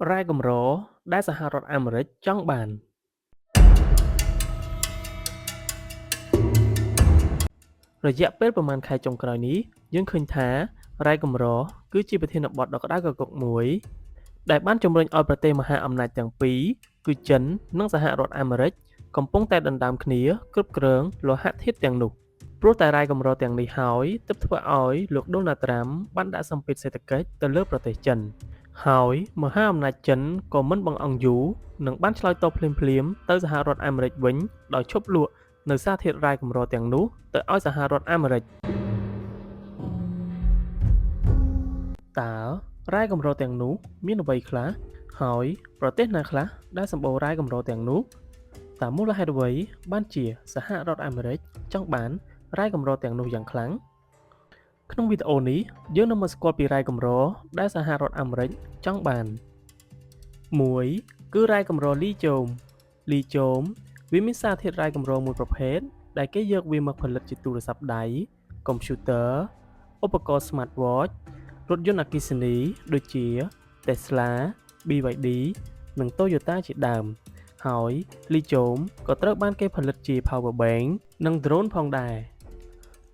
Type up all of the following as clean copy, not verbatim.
រ៉ែកម្រដែលសហរដ្ឋអាមេរិកចង់បានរយៈពេលប្រមាណខែចុងក្រោយនេះយើងឃើញថារ៉ែកម្រគឺជាប្រធានបទដ៏ក្តៅគគុកមួយដែលបានជំរុញឲ្យប្រទេសមហាអំណាចទាំងពីរគឺចិននិងសហរដ្ឋអាមេរិកកំពុងតែដណ្ដើមគ្នាគ្រប់គ្រងលោហៈធាតុទាំងនោះព្រោះតែរ៉ែកម្រទាំងនេះហើយទើបធ្វើឲ្យលោកដូណាល់ត្រាំបានដាក់សម្ពាធសេដ្ឋកិច្ចទៅលើប្រទេសចិនហើយមហាអំណាចចិនក៏មិនបង្អង់យូរនឹងបានឆ្លើយតបភ្លាមៗទៅសហរដ្ឋអាមេរិកវិញដោយឈប់លក់នៅសារធាតុរ៉ែកម្រទាំងនោះទៅឲ្យសហរដ្ឋអាមេរិកតើរ៉ែកម្រទាំងនោះមានអ្វីខ្លះហើយប្រទេសណាខ្លះដែលសម្បូររ៉ែកម្រទាំងនោះតើមូលហេតុអ្វីបានជាសហរដ្ឋអាមេរិកចង់បានរ៉ែកម្រទាំងនោះយ៉ាងខ្លាំងក្នុងវីដេអូនេះយើងនឹងមកស្គាល់ពីរ៉ែកម្រដែលសហរដ្ឋអាមេរិកចង់បាន1គឺរ៉ែកម្រលីជូមវាមានសារធាតុរ៉ែកម្រមួយប្រភេទដែលគេយកវាមកផលិតជាទូរស័ព្ទដៃ កុំព្យូទ័រ ឧបករណ៍ Smartwatch រថយន្តអគ្គិសនីដូចជា Tesla, BYD និង Toyota ជាដើមហើយលីជូមក៏ត្រូវបានគេផលិតជា Power Bank និង Drone ផងដែរ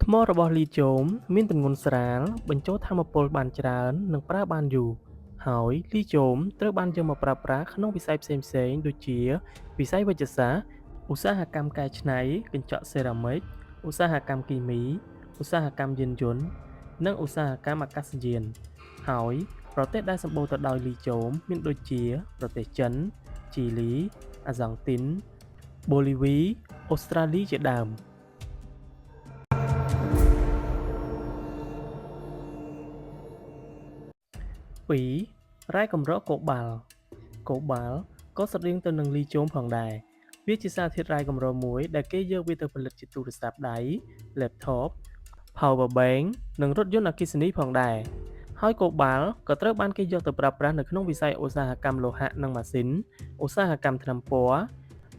ថ្មរបស់លីជូមមានទម្ងន់ស្រាលបញ្ចូលថាមពលបានច្រើននិងប្រើបានយូរហើយលីជូមត្រូវបានយកមកប្រើប្រាស់ក្នុងវិស័យផ្សេងៗដូចជាវិស័យវេជ្ជសាស្ត្រឧស្សាហកម្មកែច្នៃកញ្ចក់សេរ៉ាមិកឧស្សាហកម្មគីមីឧស្សាហកម្មយានយន្តនិងឧស្សាហកម្មអាកាសយានហើយប្រទេសដែលសម្បូរទៅដោយលីជូមមានដូចជាប្រទេសចិន ជីលី អាហ្សង់ទីន បូលីវី អូស្ត្រាលីជាដើម2រ៉ែកម្រកូបាល់ក៏ស្រដៀងទៅនឹងលីជូមផងដែរវាជាសារធាតុរ៉ែកម្រមួយដែលគេយកវាទៅផលិតជាទូរស័ព្ទដៃ Laptop Power Bank និងរថយន្តអគ្គិសនីផងដែរហើយកូបាល់ក៏ត្រូវបានគេយកទៅប្រើប្រាស់នៅក្នុងវិស័យឧស្សាហកម្មលោហៈនិងម៉ាស៊ីនឧស្សាហកម្មថ្នាំពណ៌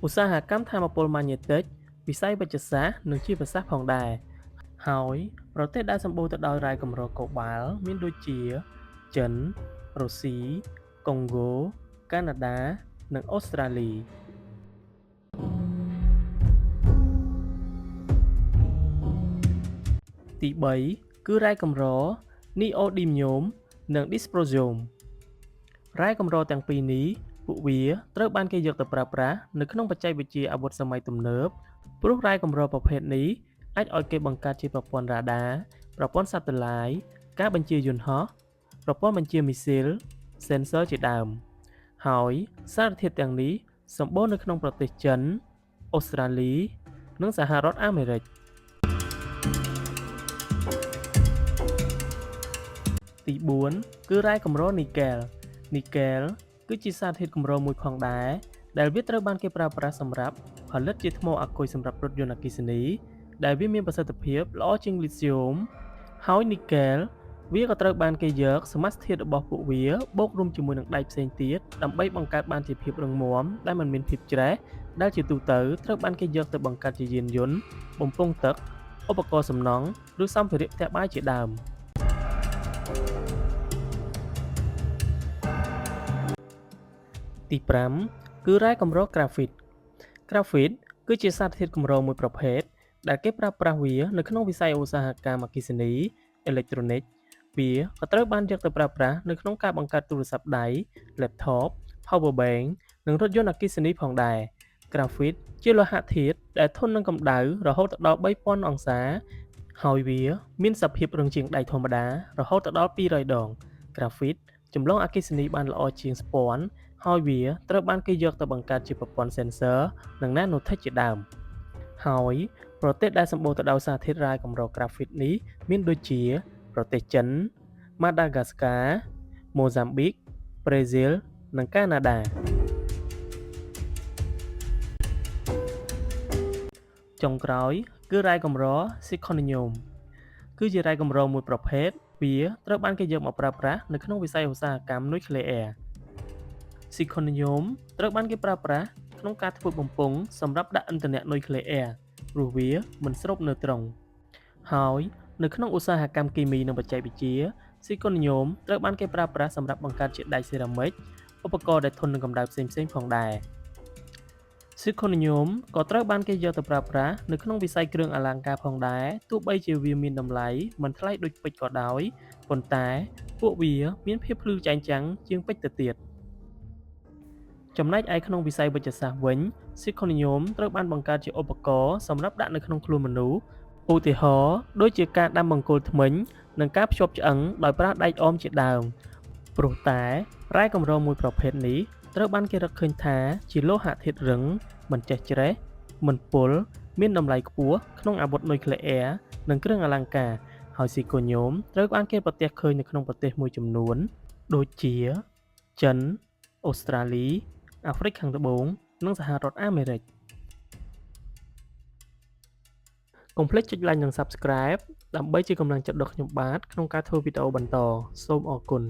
ឧស្សាហកម្មថាមពលម៉ាញ៉េទិកវិស័យវេជ្ជសាស្ត្រនិងជីវសាស្ត្រផងដែរហើយប្រទេសដែលសម្បូរទៅដោយរ៉ែកម្រកូបាល់មានដូចជាចិន រុស្ស៊ី កុងហ្គោ កាណាដា និងអូស្ត្រាលីទី3គឺរ៉ែកម្រ Neodymium និង Dysprosium រ៉ែកម្រទាំងពីរនេះពួកវាត្រូវបានគេយកទៅប្រើប្រាស់នៅក្នុងបច្ចេកវិទ្យាអាវុធសម័យទំនើបព្រោះរ៉ែកម្រប្រភេទនេះអាចឲ្យគេបង្កើតជាប្រព័ន្ធរ៉ាដា ប្រព័ន្ធសាតេឡាយ ការបញ្ជាយន្តហោះប្រព័ន្ធបញ្ជាមីស៊ីល sensor ជាដើមហើយសារធាតុទាំងនេះសម្បូរនៅក្នុងប្រទេសចិន អូស្ត្រាលី និងសហរដ្ឋអាមេរិកទី4គឺរ៉ែកម្រនីកែលគឺជាសារធាតុកម្រមួយផងដែរដែលវាត្រូវបានគេប្រើប្រាស់សម្រាប់ផលិតជាថ្មអាគុយសម្រាប់រថយន្តអគ្គិសនីដែលវាមានប្រសិទ្ធភាពល្អជាងលីធ្យូមហើយនីកែលវាក៏ត្រូវបានគេយកសមាសធាតុរបស់ពួកវាបូករួមជាមួយនឹងដែកផ្សេងទៀតដើម្បីបង្កើតបានជាភាពរឹងមាំដែលមិនមានភាពច្រេះដែលជាទូទៅត្រូវបានគេយកទៅបង្កើតជាយានយន្តបំពង់ទឹកឧបករណ៍សំណង់ឬសម្ភារៈផ្ទះបាយជាដើមទី5គឺរ៉ែកម្រក្រាហ្វីតគឺជាសារធាតុកម្រមួយប្រភេទដែលគេប្រើប្រាស់វានៅក្នុងវិស័យឧស្សាហកម្មអគ្គិសនីអេឡិចត្រូនិកវាក៏ត្រូវបានយកទៅប្រើប្រាស់នៅក្នុងការបង្កើតទូរស័ព្ទដៃ Laptop Power Bank និងរថយន្តអគ្គិសនីផងដែរក្រាហ្វីតជាលោហៈធាតុដែលធន់នឹងកម្ដៅរហូតដល់3000អង្សាហើយវាមានសភាពរឹងជាងដែកធម្មតារហូតដល់200ដងក្រាហ្វីតចម្លងអគ្គិសនីបានល្អជាងស្ពាន់ហើយវាត្រូវបានគេយកទៅបង្កើតជាប្រព័ន្ធ sensor និង nanotech ជាដើមហើយប្រទេសដែលសម្បូរទៅដោយសារធាតុរ៉ែកម្រក្រាហ្វីតនេះមានដូចជាប្រទេសចិន ម៉ាដាហ្គាស្កា ម៉ូហ្សាំប៊ីក ប្រេស៊ីល និងកាណាដាចុងក្រោយគឺរ៉ែកម្រ Zirconium គឺជារ៉ែកម្រមួយប្រភេទវាត្រូវបានគេយកមកប្រើប្រាស់នៅក្នុងវិស័យឧស្សាហកម្មនុយក្លេអ៊ែរZirconium ត្រូវបានគេប្រើប្រាស់ក្នុងការធ្វើបំពង់សម្រាប់ដាក់ឥន្ធនៈនុយក្លេអ៊ែរព្រោះវាមិនស្រូបណឺត្រុងហើយនៅក្នុងឧស្សាហកម្មគីមីនិងបច្ចេកវិទ្យាZirconiumត្រូវបានគេប្រើប្រាស់សម្រាប់បង្កើតជាដែកសេរ៉ាមិក ឧបករណ៍ដែលធន់នឹងកម្ដៅផ្សេងៗផងដែរ Zirconium ក៏ត្រូវបានគេយកទៅប្រើប្រាស់នៅក្នុងវិស័យគ្រឿងអលង្ការផងដែរទោះបីជាវាមានតម្លៃមិនថ្លៃដូចពេជ្រក៏ដោយប៉ុន្តែពួកវាមានភាពភ្លឺចែងចាំងជាងពេជ្រទៅទៀតចំណែកឯក្នុងវិស័យវេជ្ជសាស្ត្រវិញ Zirconium ត្រូវបានបង្កើតជាឧបករណ៍សម្រាប់ដាក់នៅក្នុងខ្លួនមនុស្សឧទាហរណ៍ដូចជាការដាំបង្គោលធ្មេញនិងការភ្ជាប់ឆ្អឹងដោយប្រើដែកអមជាដើមព្រោះតែរ៉ែកម្រមួយប្រភេទនេះត្រូវបានគេរកឃើញថាជាលោហៈធាតុរឹងមិនចេះច្រេះមិនពុលមានតម្លៃខ្ពស់ក្នុងអាវុធនុយក្លេអ៊ែរនិងគ្រឿងអលង្ការហើយស៊ីកូញូមត្រូវបានគេប្រទះឃើញនៅក្នុងប្រទេសមួយចំនួនដូចជាចិនអូស្ត្រាលីអាហ្វ្រិកខាងត្បូងនិងសហរដ្ឋអាមេរិកកុំភ្លេចចុច like និង Subscribe ដើម្បីជាកម្លាំងចិត្តដល់ខ្ញុំបាទក្នុងការធ្វើវីដេអូបន្តសូមអរគុណ